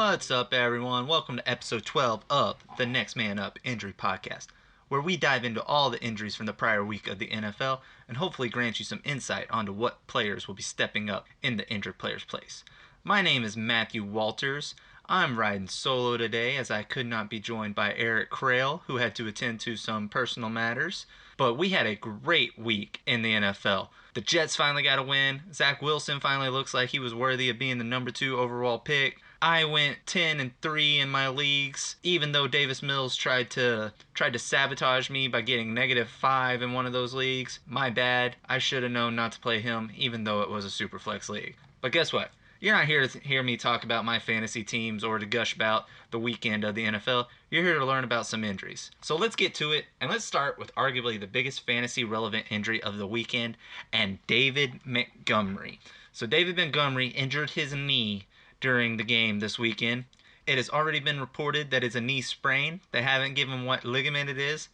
What's up, everyone? Welcome to episode 12 of the Next Man Up Injury Podcast, where we dive into all the injuries from the prior week of the NFL and hopefully grant you some insight onto what players will be stepping up in the injured player's place. My name is Matthew Walters. I'm riding solo today as I could not be joined by Eric Crail, who had to attend to some personal matters. But we had a great week in the NFL. The Jets finally got a win. Zach Wilson finally looks like he was worthy of being the number 2 overall pick. I went 10-3 in my leagues, even though Davis Mills tried to sabotage me by getting -5 in one of those leagues. My bad. I should have known not to play him, even though it was a super flex league. But guess what? You're not here to hear me talk about my fantasy teams or to gush about the weekend of the NFL. You're here to learn about some injuries. So let's get to it, and let's start with arguably the biggest fantasy relevant injury of the weekend, and David Montgomery. So David Montgomery injured his knee during the game this weekend. It has already been reported that it's a knee sprain. They haven't given what ligament it is.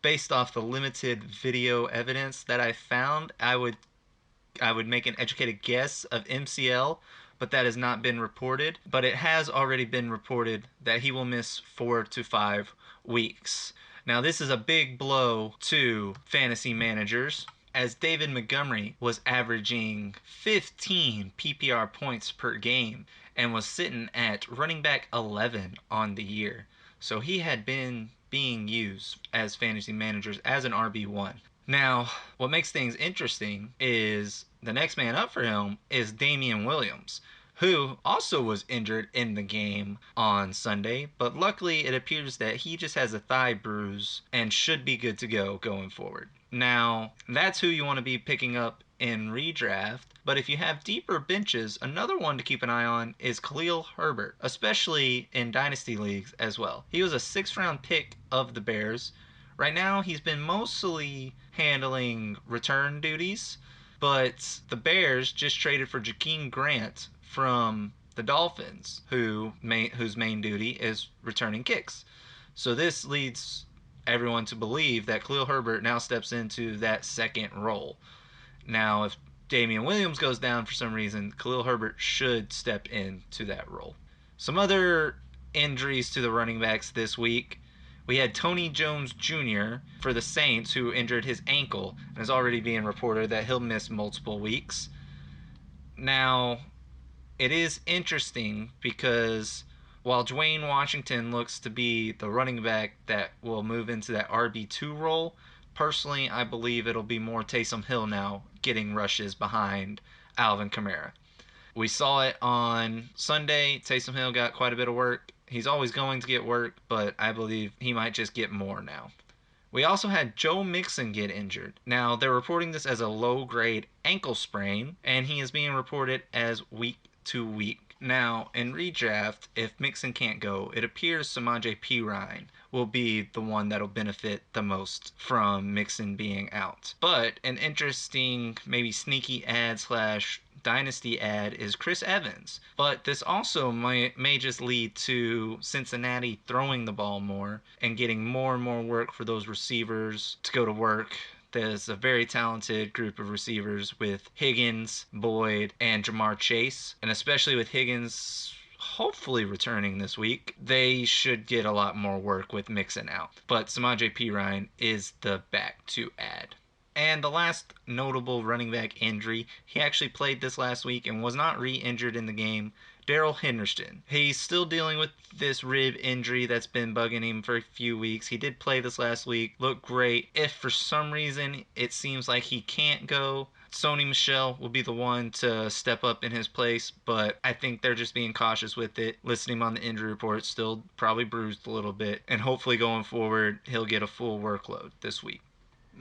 Based off the limited video evidence that I found, I would make an educated guess of MCL, but that has not been reported. But it has already been reported that he will miss 4 to 5 weeks. Now, this is a big blow to fantasy managers, as David Montgomery was averaging 15 PPR points per game and was sitting at running back 11 on the year. So he had been being used as fantasy managers as an RB1. Now, what makes things interesting is the next man up for him is Damian Williams, who also was injured in the game on Sunday, but luckily it appears that he just has a thigh bruise and should be good to go going forward. Now, that's who you want to be picking up in redraft, but if you have deeper benches, another one to keep an eye on is Khalil Herbert, especially in Dynasty leagues as well. He was a 6th-round pick of the Bears. Right now, he's been mostly handling return duties, but the Bears just traded for Jakeem Grant from the Dolphins, whose main duty is returning kicks. So this leads everyone to believe that Khalil Herbert now steps into that second role. Now, if Damian Williams goes down for some reason, Khalil Herbert should step into that role. Some other injuries to the running backs this week. We had Tony Jones Jr. for the Saints, who injured his ankle and is already being reported that he'll miss multiple weeks. Now, it is interesting because while Dwayne Washington looks to be the running back that will move into that RB2 role, personally, I believe it'll be more Taysom Hill now getting rushes behind Alvin Kamara. We saw it on Sunday. Taysom Hill got quite a bit of work. He's always going to get work, but I believe he might just get more now. We also had Joe Mixon get injured. Now, they're reporting this as a low-grade ankle sprain, and he is being reported as week to week. Now, in redraft, if Mixon can't go, it appears Samaje Perine will be the one that'll benefit the most from Mixon being out. But an interesting, maybe sneaky ad / Dynasty ad is Chris Evans. But this also may just lead to Cincinnati throwing the ball more and getting more and more work for those receivers to go to work. There's a very talented group of receivers with Higgins, Boyd, and Jamar Chase. And especially with Higgins hopefully returning this week, they should get a lot more work with Mixon out. But Samaje Perine is the back to add. And the last notable running back injury, he actually played this last week and was not re-injured in the game, Darrell Henderson. He's still dealing with this rib injury that's been bugging him for a few weeks. He did play this last week, looked great. If for some reason it seems like he can't go, Sony Michel will be the one to step up in his place, but I think they're just being cautious with it. Listening on the injury report, still probably bruised a little bit, and hopefully going forward, he'll get a full workload this week.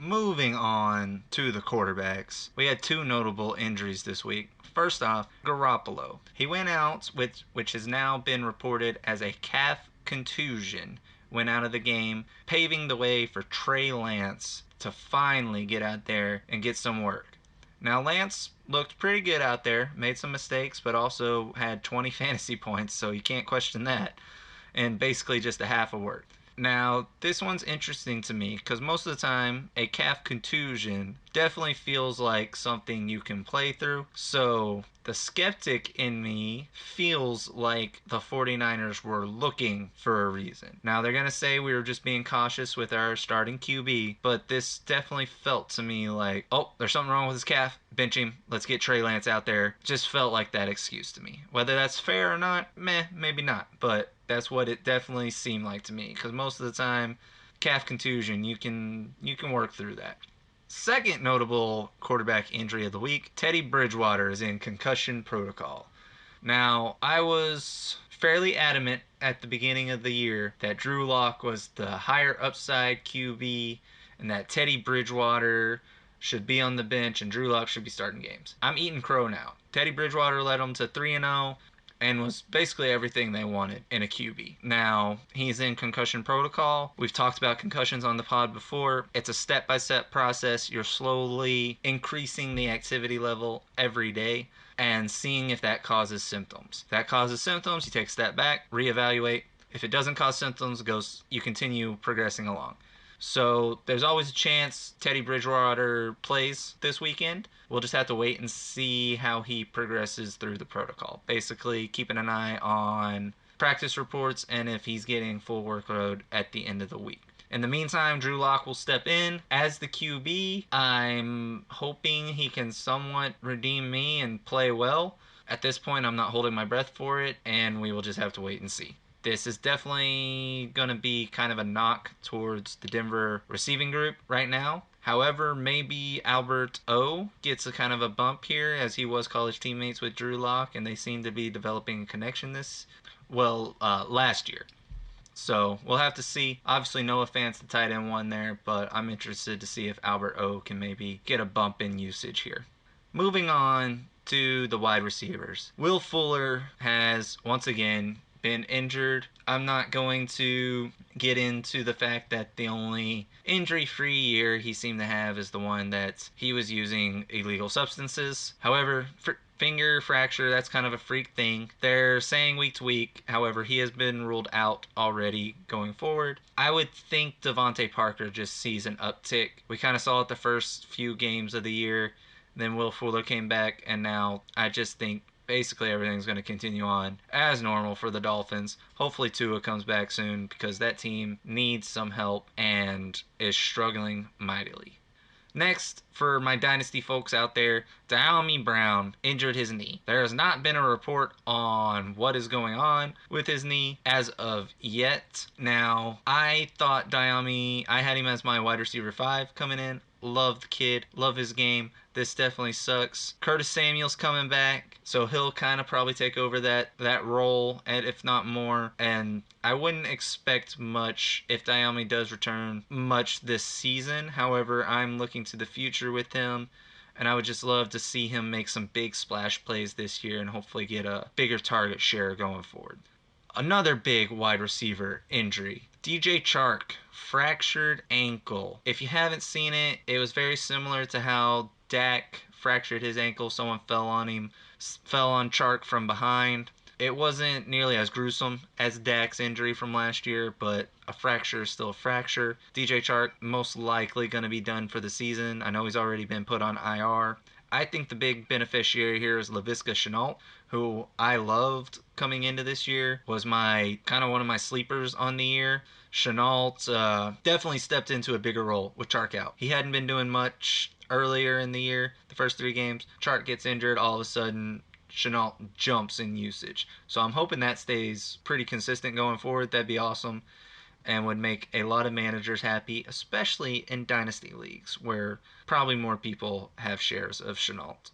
Moving on to the quarterbacks, we had 2 notable injuries this week. First off, Garoppolo. He went out, which has now been reported as a calf contusion, went out of the game, paving the way for Trey Lance to finally get out there and get some work. Now, Lance looked pretty good out there, made some mistakes, but also had 20 fantasy points, so you can't question that, and basically just a half of work. Now, this one's interesting to me because most of the time, a calf contusion definitely feels like something you can play through. So, the skeptic in me feels like the 49ers were looking for a reason. Now, they're going to say we were just being cautious with our starting QB, but this definitely felt to me like, oh, there's something wrong with his calf. Bench him. Let's get Trey Lance out there. Just felt like that excuse to me. Whether that's fair or not, maybe not. But that's what it definitely seemed like to me. Because most of the time, calf contusion, you can work through that. Second notable quarterback injury of the week, Teddy Bridgewater is in concussion protocol. Now, I was fairly adamant at the beginning of the year that Drew Lock was the higher upside QB and that Teddy Bridgewater should be on the bench and Drew Lock should be starting games. I'm eating crow now. Teddy Bridgewater led them to 3-0 and was basically everything they wanted in a QB. Now, he's in concussion protocol. We've talked about concussions on the pod before. It's a step-by-step process. You're slowly increasing the activity level every day and seeing if that causes symptoms. If that causes symptoms, you take a step back, reevaluate. If it doesn't cause symptoms, you continue progressing along. So there's always a chance Teddy Bridgewater plays this weekend. We'll just have to wait and see how he progresses through the protocol. Basically, keeping an eye on practice reports and if he's getting full workload at the end of the week. In the meantime, Drew Lock will step in as the QB. I'm hoping he can somewhat redeem me and play well. At this point, I'm not holding my breath for it, and we will just have to wait and see. This is definitely going to be kind of a knock towards the Denver receiving group right now. However, maybe Albert O gets a kind of a bump here as he was college teammates with Drew Lock, and they seem to be developing a connection last year. So we'll have to see. Obviously, Noah Fant's the tight end one there, but I'm interested to see if Albert O can maybe get a bump in usage here. Moving on to the wide receivers. Will Fuller has, once again, been injured. I'm not going to get into the fact that the only injury-free year he seemed to have is the one that he was using illegal substances. However, finger fracture, that's kind of a freak thing. They're saying week to week. However, he has been ruled out already going forward. I would think Devontae Parker just sees an uptick. We kind of saw it the first few games of the year. Then Will Fuller came back, and now I just think basically everything's going to continue on as normal for the Dolphins. Hopefully Tua comes back soon because that team needs some help and is struggling mightily. Next, for my Dynasty folks out there, Dyami Brown injured his knee. There has not been a report on what is going on with his knee as of yet. Now, I thought I had him as my wide receiver 5 coming in. Love the kid, love his game. This definitely sucks. Curtis Samuel's coming back, so he'll kind of probably take over that role, and if not more. And I wouldn't expect much if Dyami does return much this season. However, I'm looking to the future with him, and I would just love to see him make some big splash plays this year and hopefully get a bigger target share going forward. Another big wide receiver injury. DJ Chark, fractured ankle. If you haven't seen it, it was very similar to how Dak fractured his ankle. Someone fell on Chark from behind. It wasn't nearly as gruesome as Dak's injury from last year, but a fracture is still a fracture. DJ Chark most likely going to be done for the season. I know he's already been put on IR. I think the big beneficiary here is Laviska Shenault, who I loved coming into this year, was one of my sleepers on the year. Shenault definitely stepped into a bigger role with Chark out. He hadn't been doing much earlier in the year, the first 3 games. Chark gets injured, all of a sudden Shenault jumps in usage. So I'm hoping that stays pretty consistent going forward. That'd be awesome and would make a lot of managers happy, especially in Dynasty leagues where probably more people have shares of Shenault.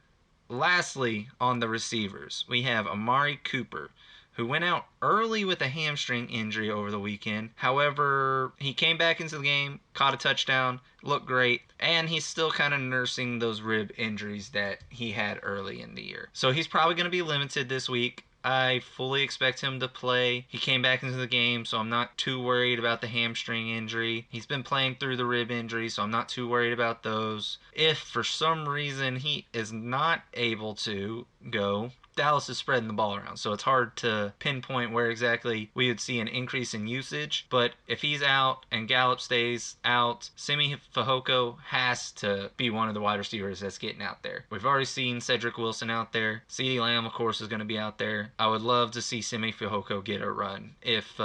Lastly, on the receivers, we have Amari Cooper, who went out early with a hamstring injury over the weekend. However, he came back into the game, caught a touchdown, looked great, and he's still kind of nursing those rib injuries that he had early in the year. So he's probably going to be limited this week. I fully expect him to play. He came back into the game, so I'm not too worried about the hamstring injury. He's been playing through the rib injury, so I'm not too worried about those. If for some reason he is not able to go, Dallas is spreading the ball around, so it's hard to pinpoint where exactly we would see an increase in usage. But if he's out and Gallup stays out, Simi Fehoko has to be one of the wide receivers that's getting out there. We've already seen Cedric Wilson out there. CeeDee Lamb, of course, is going to be out there. I would love to see Simi Fehoko get a run if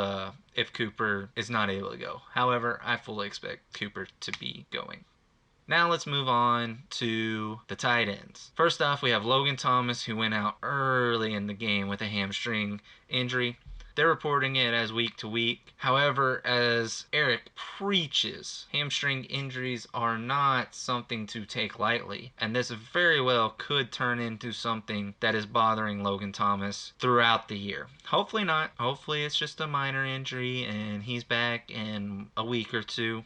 Cooper is not able to go. However, I fully expect Cooper to be going. Now let's move on to the tight ends. First off, we have Logan Thomas, who went out early in the game with a hamstring injury. They're reporting it as week to week. However, as Eric preaches, hamstring injuries are not something to take lightly, and this very well could turn into something that is bothering Logan Thomas throughout the year. Hopefully not. Hopefully it's just a minor injury and he's back in a week or two.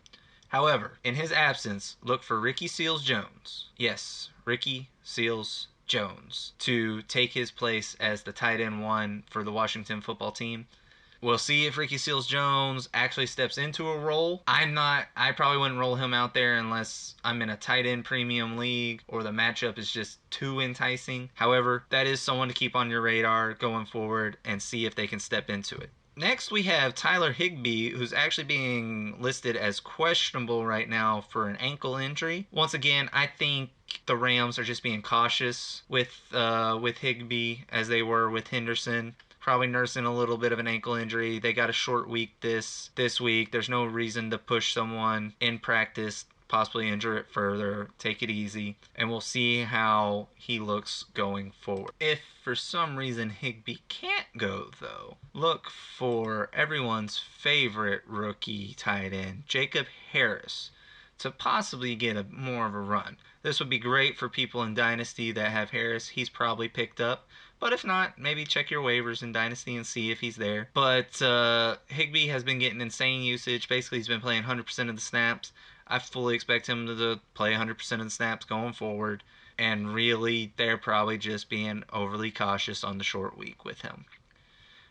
However, in his absence, look for Ricky Seals-Jones. Yes, Ricky Seals-Jones to take his place as the tight end 1 for the Washington football team. We'll see if Ricky Seals-Jones actually steps into a role. I probably wouldn't roll him out there unless I'm in a tight end premium league or the matchup is just too enticing. However, that is someone to keep on your radar going forward and see if they can step into it. Next, we have Tyler Higbee, who's actually being listed as questionable right now for an ankle injury. Once again, I think the Rams are just being cautious with Higbee as they were with Henderson. Probably nursing a little bit of an ankle injury. They got a short week this week. There's no reason to push someone in practice, possibly injure it further. Take it easy, and we'll see how he looks going forward. If for some reason Higbee can't go, though, look for everyone's favorite rookie tight end, Jacob Harris, to possibly get more of a run. This would be great for people in Dynasty that have Harris. He's probably picked up. But if not, maybe check your waivers in Dynasty and see if he's there. But Higbee has been getting insane usage. Basically, he's been playing 100% of the snaps. I fully expect him to play 100% of the snaps going forward. And really, they're probably just being overly cautious on the short week with him.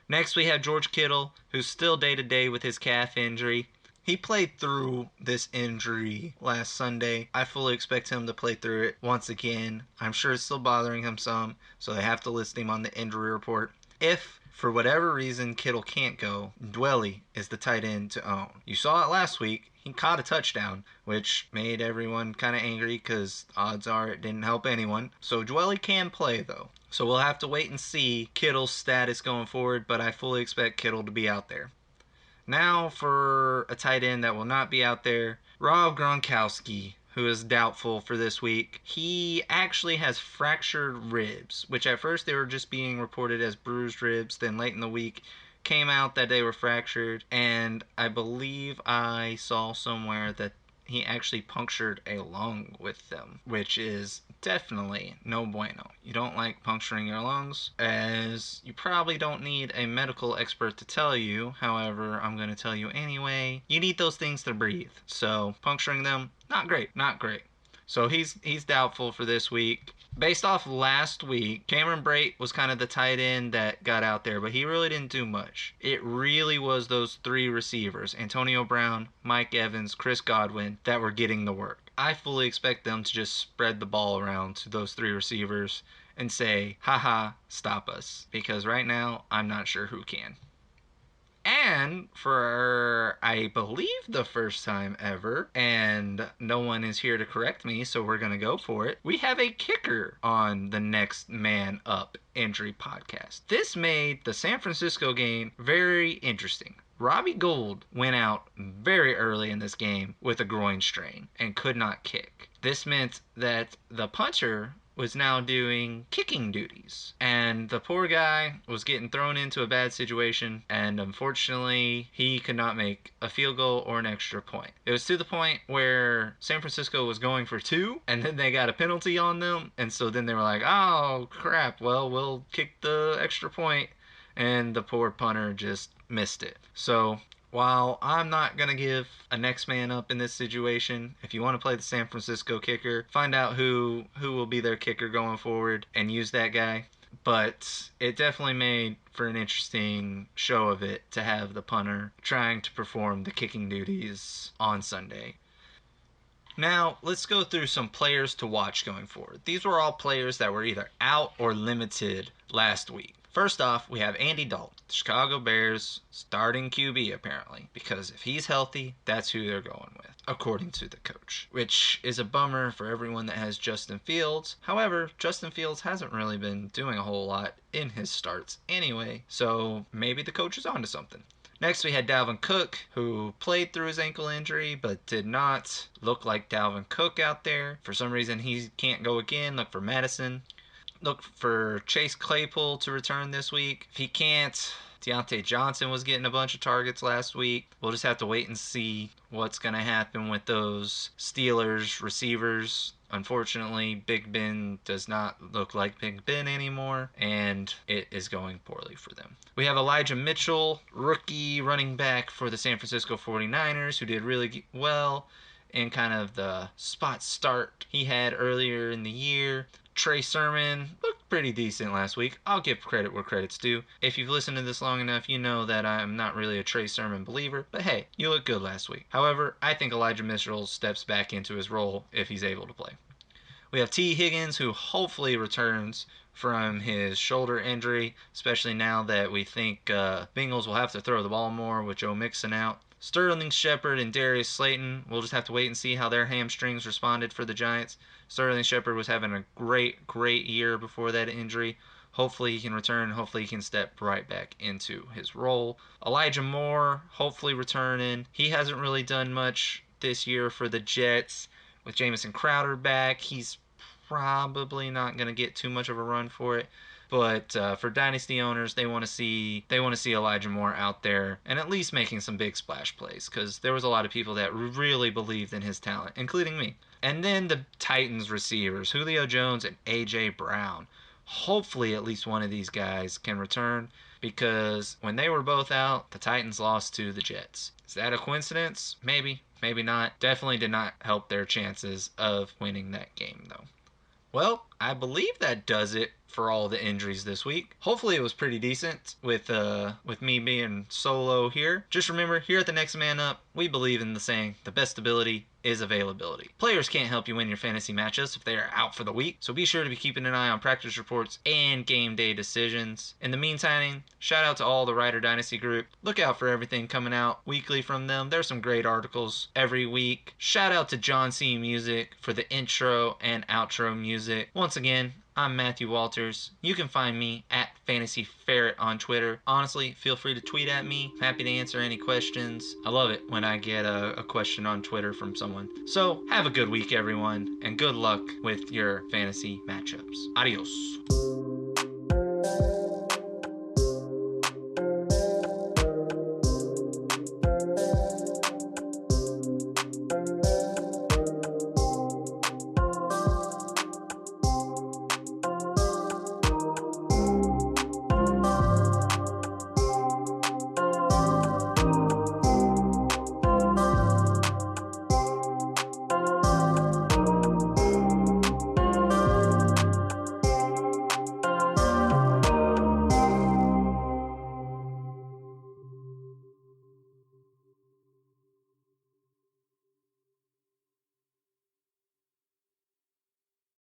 Next, we have George Kittle, who's still day-to-day with his calf injury. He played through this injury last Sunday. I fully expect him to play through it once again. I'm sure it's still bothering him some, so they have to list him on the injury report. If, for whatever reason, Kittle can't go, Dwelley is the tight end to own. You saw it last week. He caught a touchdown, which made everyone kind of angry because odds are it didn't help anyone. So Dwelley can play, though. So we'll have to wait and see Kittle's status going forward, but I fully expect Kittle to be out there. Now for a tight end that will not be out there, Rob Gronkowski, who is doubtful for this week. He actually has fractured ribs, which at first they were just being reported as bruised ribs. Then late in the week came out that they were fractured, and I believe I saw somewhere that he actually punctured a lung with them, which is definitely no bueno. You don't like puncturing your lungs, as you probably don't need a medical expert to tell you. However, I'm going to tell you anyway. You need those things to breathe. So puncturing them, not great. So he's doubtful for this week. Based off last week, Cameron Brate was kind of the tight end that got out there, but he really didn't do much. It really was those three receivers, Antonio Brown, Mike Evans, Chris Godwin, that were getting the work. I fully expect them to just spread the ball around to those three receivers and say, haha, stop us. Because right now, I'm not sure who can. And for, I believe, the first time ever, and no one is here to correct me, so we're going to go for it, we have a kicker on the Next Man Up Injury podcast. This made the San Francisco game very interesting. Robbie Gould went out very early in this game with a groin strain and could not kick. This meant that the punter was now doing kicking duties, and the poor guy was getting thrown into a bad situation, and unfortunately he could not make a field goal or an extra point. It was to the point where San Francisco was going for two, and then they got a penalty on them, and so then they were like, oh crap, well, we'll kick the extra point, and the poor punter just missed it. So while I'm not going to give a next man up in this situation, if you want to play the San Francisco kicker, find out who will be their kicker going forward and use that guy. But it definitely made for an interesting show of it to have the punter trying to perform the kicking duties on Sunday. Now, let's go through some players to watch going forward. These were all players that were either out or limited last week. First off, we have Andy Dalton, the Chicago Bears starting QB apparently, because if he's healthy, that's who they're going with, according to the coach, which is a bummer for everyone that has Justin Fields. However, Justin Fields hasn't really been doing a whole lot in his starts anyway, so maybe the coach is onto something. Next, we had Dalvin Cook, who played through his ankle injury, but did not look like Dalvin Cook out there. For some reason, he can't go again. Look for Madison. Look for Chase Claypool to return this week. If he can't, Deontay Johnson was getting a bunch of targets last week. We'll just have to wait and see what's going to happen with those Steelers receivers. Unfortunately, Big Ben does not look like Big Ben anymore, and it is going poorly for them. We have Elijah Mitchell, rookie running back for the San Francisco 49ers, who did really well in kind of the spot start he had earlier in the year. Trey Sermon looked pretty decent last week. I'll give credit where credit's due. If you've listened to this long enough, you know that I'm not really a Trey Sermon believer, but hey, you look good last week. However, I think Elijah Mitchell steps back into his role if he's able to play. We have T. Higgins, who hopefully returns from his shoulder injury, especially now that we think Bengals will have to throw the ball more with Joe Mixon out. Sterling Shepard and Darius Slayton, we'll just have to wait and see how their hamstrings responded for the Giants. Sterling Shepard was having a great year before that injury. Hopefully he can return. Hopefully he can step right back into his role. Elijah Moore, hopefully returning. He hasn't really done much this year for the Jets. With Jamison Crowder back, he's probably not going to get too much of a run for it. But for Dynasty owners, they want to see Elijah Moore out there and at least making some big splash plays, because there was a lot of people that really believed in his talent, including me. And then the Titans receivers, Julio Jones and A.J. Brown. Hopefully at least one of these guys can return, because when they were both out, the Titans lost to the Jets. Is that a coincidence? Maybe, maybe not. Definitely did not help their chances of winning that game, though. Well, I believe that does it for all the injuries this week. Hopefully it was pretty decent with me being solo here. Just remember, here at the Next Man Up, we believe in the saying, the best ability is availability. Players can't help you win your fantasy matchups if they are out for the week, so be sure to be keeping an eye on practice reports and game day decisions. In the meantime, shout out to all the Rider Dynasty group. Look out for everything coming out weekly from them. There's some great articles every week. Shout out to jonseemusic for the intro and outro music. Once again, I'm Matthew Walters. You can find me at Fantasy Ferret on Twitter. Honestly, feel free to tweet at me. Happy to answer any questions. I love it when I get a question on Twitter from someone. So, have a good week, everyone, and good luck with your fantasy matchups. Adios.